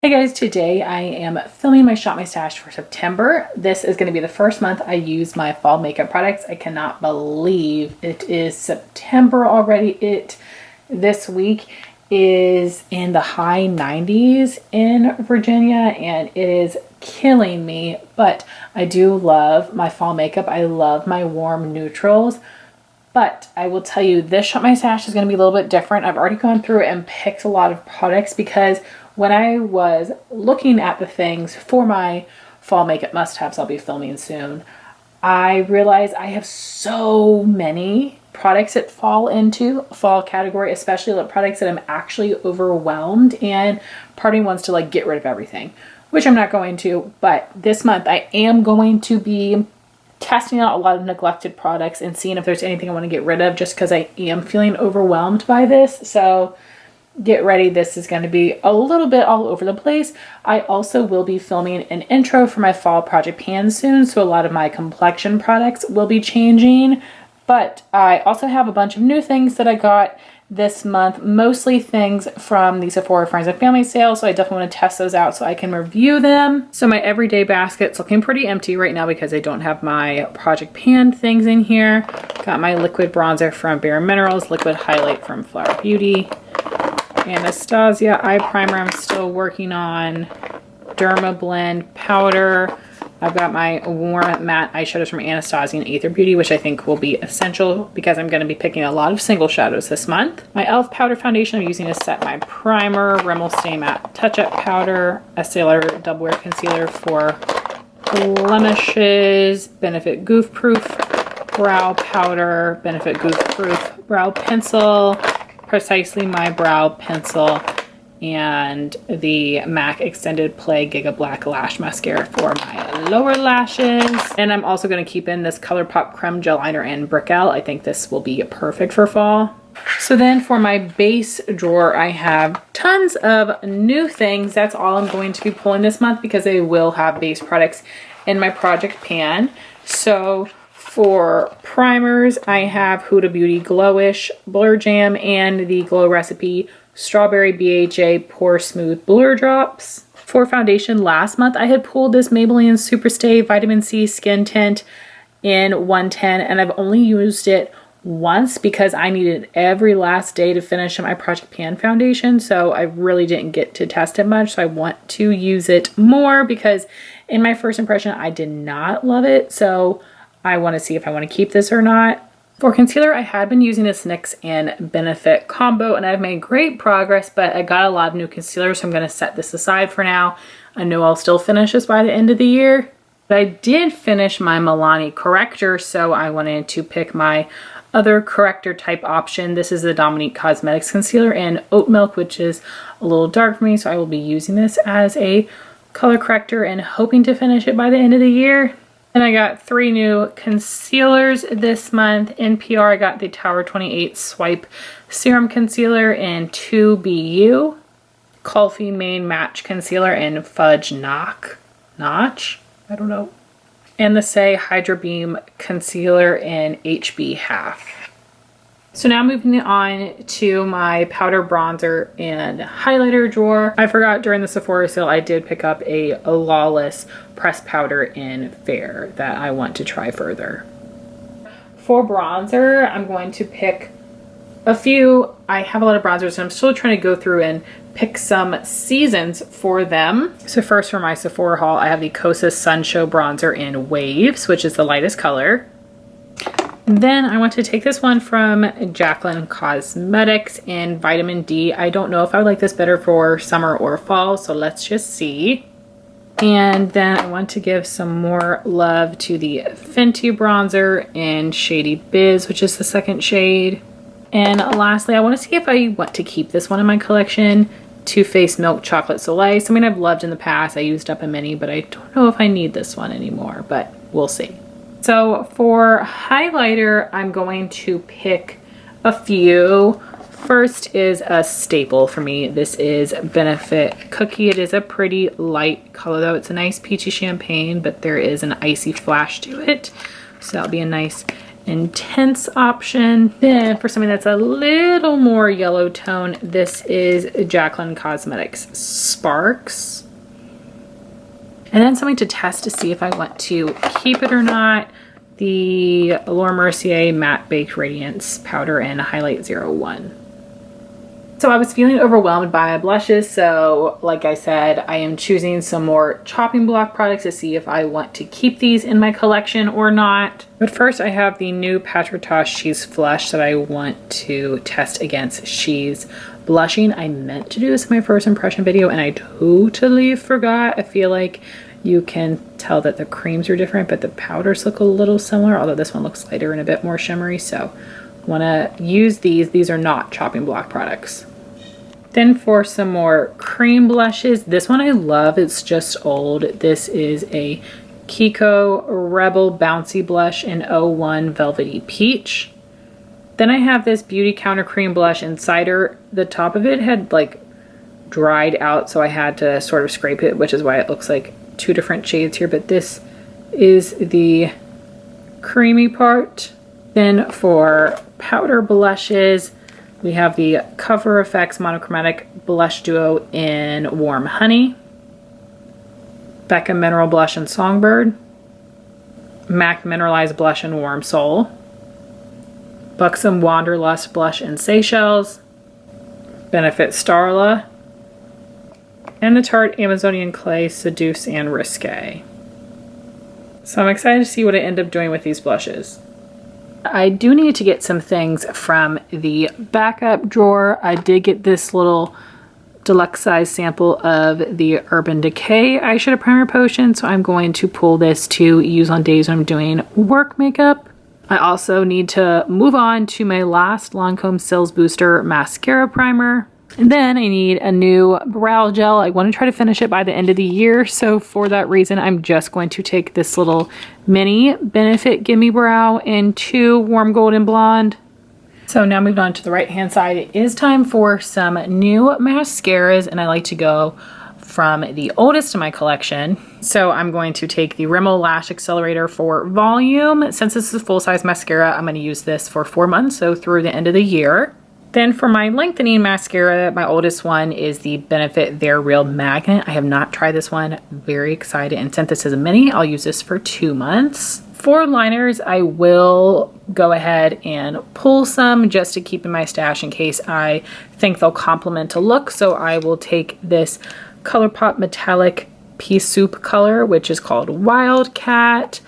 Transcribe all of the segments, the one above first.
Hey guys, today I am filming my Shop My Stash for September. This is going to be the first month I use my fall makeup products. I cannot believe it is September already. This week is in the high 90s in Virginia and it is killing me, but I do love my fall makeup. I love my warm neutrals. But I will tell you, this Shop My Stash is going to be a little bit different. I've already gone through and picked a lot of products because when I was looking at the things for my fall makeup must-haves I'll be filming soon, I realized I have so many products that fall into fall category, especially the products that I'm actually overwhelmed, and part of me wants to like get rid of everything, which I'm not going to. But this month I am going to be testing out a lot of neglected products and seeing if there's anything I want to get rid of, just because I am feeling overwhelmed by this. So get ready, this is going to be a little bit all over the place. I also will be filming an intro for my fall project pan soon, so a lot of my complexion products will be changing. But I also have a bunch of new things that I got this month, mostly things from the Sephora Friends and Family sale, so I definitely want to test those out so I can review them. So my everyday basket's looking pretty empty right now because I don't have my project pan things in here. Got my liquid bronzer from Bare Minerals, liquid highlight from Flower Beauty, Anastasia eye primer I'm still working on, Derma Blend powder. I've got my warm matte eyeshadows from Anastasia and Aether Beauty, which I think will be essential because I'm going to be picking a lot of single shadows this month. My e.l.f. powder foundation I'm using to set my primer, Rimmel Stay Matte Touch-Up powder, Estee Lauder Double Wear Concealer for blemishes, Benefit Goof Proof brow powder, Benefit Goof Proof brow pencil, Precisely My brow pencil, and the MAC Extended Play Giga Black Lash Mascara for my lower lashes. And I'm also going to keep in this ColourPop Creme Gel Liner and Brickell. I think this will be perfect for fall. So then for my base drawer, I have tons of new things. That's all I'm going to be pulling this month because I will have base products in my project pan. So for primers, I have Huda Beauty Glowish Blur Jam and the Glow Recipe Strawberry BHA Pore Smooth Blur Drops. For foundation, last month I had pulled this Maybelline Superstay Vitamin C Skin Tint in 110, and I've only used it once because I needed every last day to finish my Project Pan foundation, so I really didn't get to test it much. So I want to use it more because in my first impression I did not love it, so I want to see if I want to keep this or not. For concealer, I had been using this NYX and Benefit combo, and I've made great progress, but I got a lot of new concealer, so I'm going to set this aside for now. I know I'll still finish this by the end of the year. But I did finish my Milani corrector, so I wanted to pick my other corrector type option. This is the Dominique Cosmetics Concealer in Oat Milk, which is a little dark for me, so I will be using this as a color corrector and hoping to finish it by the end of the year. And I got 3 new concealers this month. In PR, I got the Tower 28 Swipe Serum Concealer in 2BU, Kulfi Main Match Concealer in Fudge Notch, I don't know, and the Say Hydra Beam Concealer in HB Half. So now moving on to my powder, bronzer, and highlighter drawer. I forgot during the Sephora sale I did pick up a Lawless pressed powder in Fair that I want to try further. For bronzer, I'm going to pick a few. I have a lot of bronzers and I'm still trying to go through and pick some seasons for them. So first for my Sephora haul, I have the Kosas Sun Show Bronzer in Waves, which is the lightest color. Then I want to take this one from Jaclyn Cosmetics in Vitamin D. I don't know if I would like this better for summer or fall, so let's just see. And then I want to give some more love to the Fenty bronzer in Shady Biz, which is the second shade. And lastly, I want to see if I want to keep this one in my collection, Too Faced Milk Chocolate Soleil. Something I've loved in the past. I used up a mini, but I don't know if I need this one anymore, but we'll see. So for highlighter, I'm going to pick a few. First is a staple for me. This is Benefit Cookie. It is a pretty light color though. It's a nice peachy champagne, but there is an icy flash to it. So that'll be a nice intense option. Then for something that's a little more yellow tone, this is Jaclyn Cosmetics Sparks. And then something to test to see if I want to keep it or not, the Laura Mercier Matte Baked Radiance Powder in Highlight 01. So I was feeling overwhelmed by my blushes, so like I said, I am choosing some more chopping block products to see if I want to keep these in my collection or not. But first I have the new Patriotage She's Flush that I want to test against She's Blushing. I meant to do this in my first impression video and I totally forgot. I feel like you can tell that the creams are different, but the powders look a little similar, although this one looks lighter and a bit more shimmery, so I wanna use these. These are not chopping block products. Then for some more cream blushes, this one I love, it's just old. This is a Kiko Rebel Bouncy Blush in 01 Velvety Peach. Then I have this Beauty Counter Cream Blush in Cider. The top of it had like dried out, so I had to sort of scrape it, which is why it looks like two different shades here, but this is the creamy part. Then for powder blushes, we have the Cover FX Monochromatic Blush Duo in Warm Honey, Becca Mineral Blush in Songbird, MAC Mineralized Blush in Warm Soul, Buxom Wanderlust Blush in Seychelles, Benefit Starla, and the Tarte Amazonian Clay Seduce and Risque. So I'm excited to see what I end up doing with these blushes. I do need to get some things from the backup drawer. I did get this little deluxe size sample of the Urban Decay Eyeshadow Primer Potion, so I'm going to pull this to use on days when I'm doing work makeup. I also need to move on to my last Lancome Cils Booster Mascara Primer. And then I need a new brow gel. I want to try to finish it by the end of the year. So for that reason, I'm just going to take this little mini Benefit Gimme Brow in 2 Warm Golden Blonde. So now moving on to the right hand side, it is time for some new mascaras, and I like to go from the oldest in my collection. So I'm going to take the Rimmel Lash Accelerator for volume. Since this is a full-size mascara, I'm going to use this for 4 months, so through the end of the year. Then for my lengthening mascara, my oldest one is the Benefit They're Real Magnet. I have not tried this one. Very excited. And since this is a mini, I'll use this for 2 months. For liners, I will go ahead and pull some just to keep in my stash in case I think they'll complement a look. So I will take this ColourPop Metallic Pea Soup color, which is called Wildcat.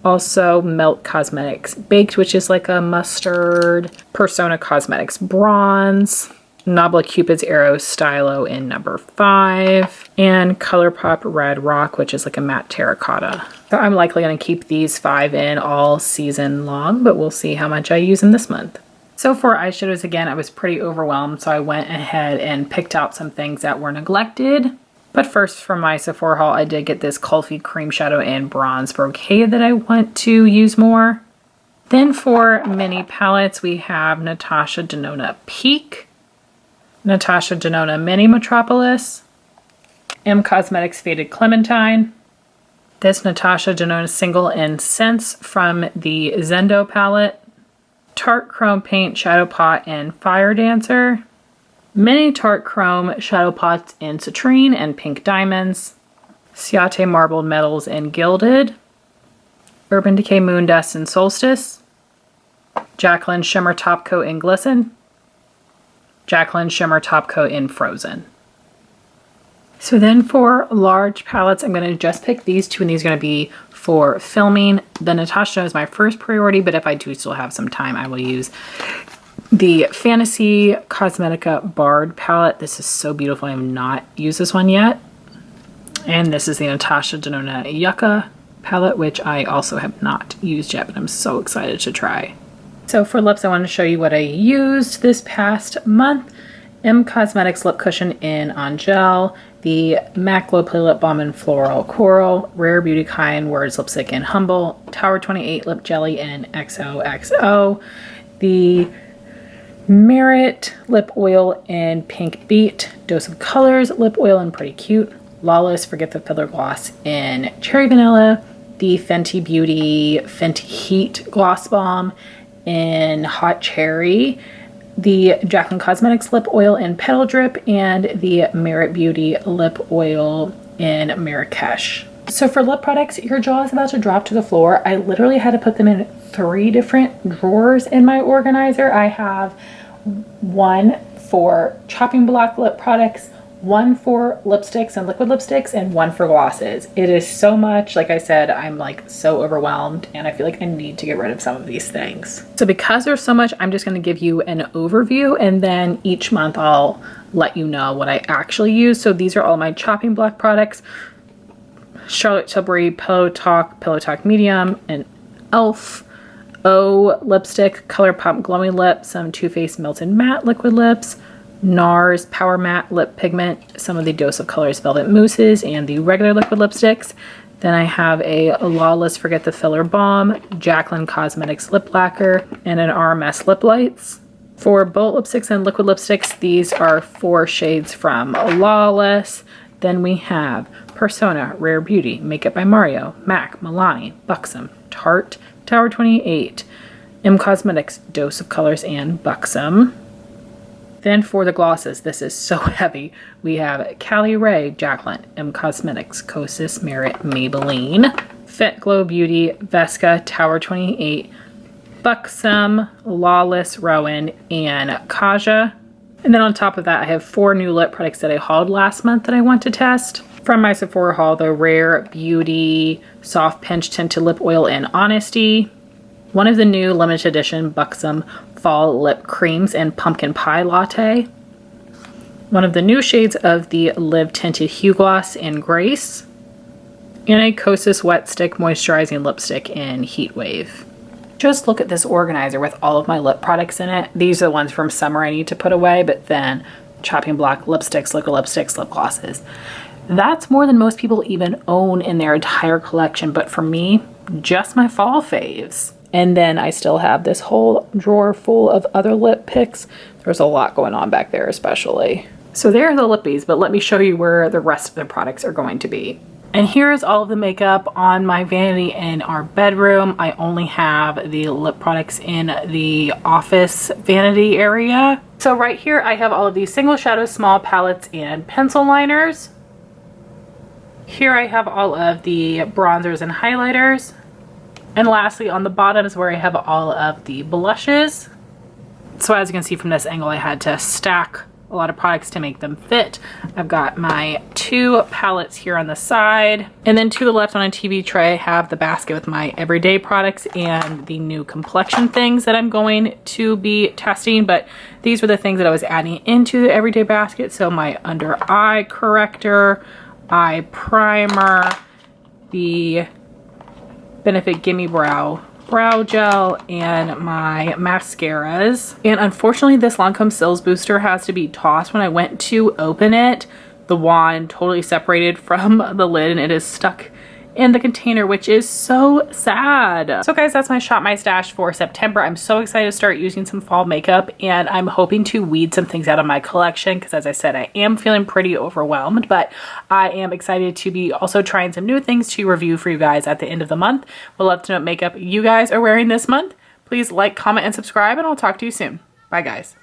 Also Melt Cosmetics Baked, which is like a mustard. Persona Cosmetics Bronze. Nabla Cupid's Arrow Stylo in number 5. And ColourPop Red Rock, which is like a matte terracotta. So I'm likely going to keep these 5 in all season long, but we'll see how much I use them this month. So for eyeshadows, again, I was pretty overwhelmed, so I went ahead and picked out some things that were neglected. But first, for my Sephora haul, I did get this Kulfi Cream Shadow in Bronze Brocade that I want to use more. Then for mini palettes, we have Natasha Denona Peak, Natasha Denona Mini Metropolis, M Cosmetics Faded Clementine, this Natasha Denona Single in Scents from the Zendo palette, Tarte Chrome Paint Shadow Pot in Fire Dancer, Mini Tarte Chrome Shadow Pots in Citrine and Pink Diamonds, Ciate Marbled Metals in Gilded, Urban Decay Moon Dust in Solstice, Jaclyn Shimmer Top Coat in Glisten, Jaclyn Shimmer Top Coat in Frozen. So then for large palettes, I'm going to just pick these 2, and these are going to be for filming. The Natasha is my first priority, but if I do still have some time, I will use the Fantasy Cosmetica Bard palette. This is so beautiful. I have not used this one yet. And this is the Natasha Denona Yucca palette, which I also have not used yet, but I'm so excited to try. So for lips, I want to show you what I used this past month. M Cosmetics Lip Cushion in On Gel, the MAC Glow Play Lip Balm in Floral Coral, Rare Beauty Kind Words Lipstick in Humble, Tower 28 Lip Jelly in XOXO, the Merit Lip Oil in Pink Beat, Dose of Colors Lip Oil in Pretty Cute, Lawless Forget the Filler Gloss in Cherry Vanilla, the Fenty Beauty Fenty Heat Gloss Balm in Hot Cherry, the Jaclyn Cosmetics Lip Oil in Petal Drip, and the Merit Beauty Lip Oil in Marrakesh. So for lip products, your jaw is about to drop to the floor. I literally had to put them in 3 different drawers in my organizer. I have one for chopping block lip products, one for lipsticks and liquid lipsticks, and one for glosses. It is so much. Like I said, I'm like so overwhelmed and I feel like I need to get rid of some of these things. So because there's so much, I'm just going to give you an overview, and then each month I'll let you know what I actually use. So these are all my chopping block products: Charlotte Tilbury Pillow Talk Medium, and e.l.f. O lipstick, ColourPop Glowing Lip, some Too Faced Melted Matte liquid lips, NARS Power Matte Lip Pigment, some of the Dose of Colors Velvet Mousses, and the regular liquid lipsticks. Then I have a Lawless Forget the Filler Balm, Jaclyn Cosmetics Lip Lacquer, and an RMS Lip Lights. For bullet lipsticks and liquid lipsticks, these are 4 shades from Lawless. Then we have Persona, Rare Beauty, Makeup by Mario, MAC, Milani, Buxom, Tarte, Tower 28, M Cosmetics, Dose of Colors, and Buxom. Then for the glosses, this is so heavy. We have Cali Ray, Jaclyn, M Cosmetics, Kosas, Merit, Maybelline, Fit Glow Beauty, Vesca, Tower 28, Buxom, Lawless, Rowan, and Kaja. And then on top of that, I have 4 new lip products that I hauled last month that I want to test. From my Sephora haul, the Rare Beauty Soft Pinch Tinted Lip Oil in Honesty. One of the new limited edition Buxom Fall Lip Creams in Pumpkin Pie Latte. One of the new shades of the Live Tinted Hue Gloss in Grace. And a Kosas Wet Stick Moisturizing Lipstick in Heat Wave. Just look at this organizer with all of my lip products in it. These are the ones from summer I need to put away, but then chopping block lipsticks, liquid lipsticks, lip glosses. That's more than most people even own in their entire collection, but for me, just my fall faves. And then I still have this whole drawer full of other lip picks. There's a lot going on back there especially. So there are the lippies, but let me show you where the rest of the products are going to be. And here's all of the makeup on my vanity in our bedroom. I only have the lip products in the office vanity area. So right here I have all of these single shadow small palettes and pencil liners. Here I have all of the bronzers and highlighters. And lastly, on the bottom is where I have all of the blushes. So as you can see from this angle, I had to stack a lot of products to make them fit. I've got my 2 palettes here on the side. And then to the left on a TV tray, I have the basket with my everyday products and the new complexion things that I'm going to be testing. But these were the things that I was adding into the everyday basket. So my under eye corrector, eye primer, the Benefit Gimme Brow gel, and my mascaras. And unfortunately, this Lancome Sills Booster has to be tossed. When I went to open it, the wand totally separated from the lid and it is stuck in the container, which is so sad. So guys, that's my Shop My Stash for September. I'm so excited to start using some fall makeup, and I'm hoping to weed some things out of my collection because, as I said, I am feeling pretty overwhelmed, but I am excited to be also trying some new things to review for you guys at the end of the month. Would love to know what makeup you guys are wearing this month. Please like, comment, and subscribe, and I'll talk to you soon. Bye guys.